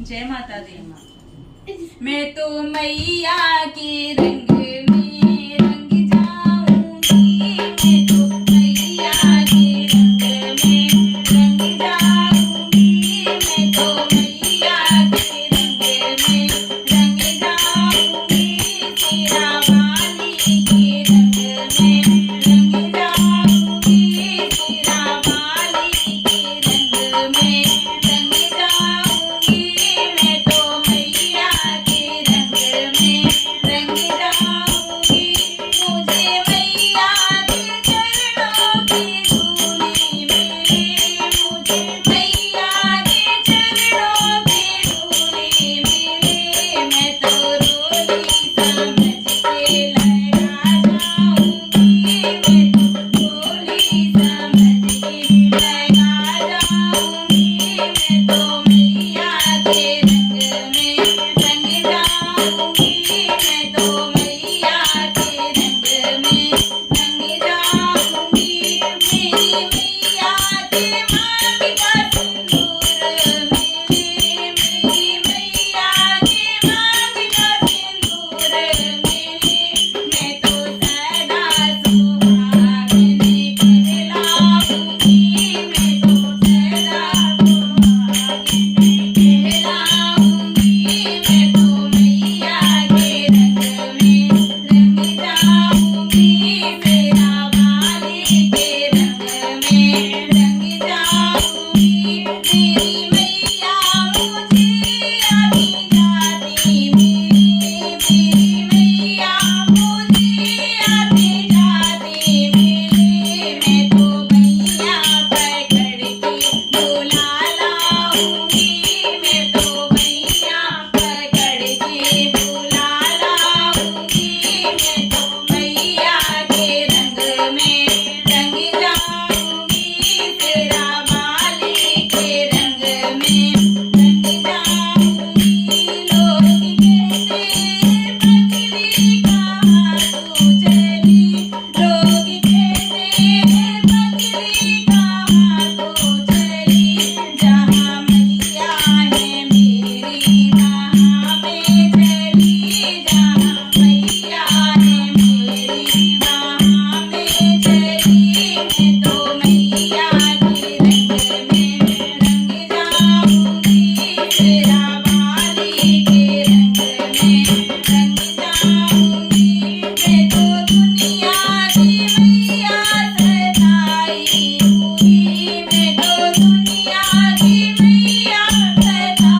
जय माता दी। मैं तो मैया के रंग में रंग जाऊंगी, मैं तो मैया के रंग में रंग जाऊंगी, मैं तो मैया के रंग में रंग जाऊंगी, तेरा वाली के रंग में रंग जाऊंगी, तेरा वाली के रंग में रंग जाऊंगी, मैं तो मैया के रंग में रंग जाऊंगी। मुझे मैया के चरणों की धूली मिले, मुझे मैया के चरणों की धूली मिले, मैं तो रोली समझ के लगा जाऊंगी, मैं तो रोली समझ के लगा जाऊंगी, मैं तो मैया के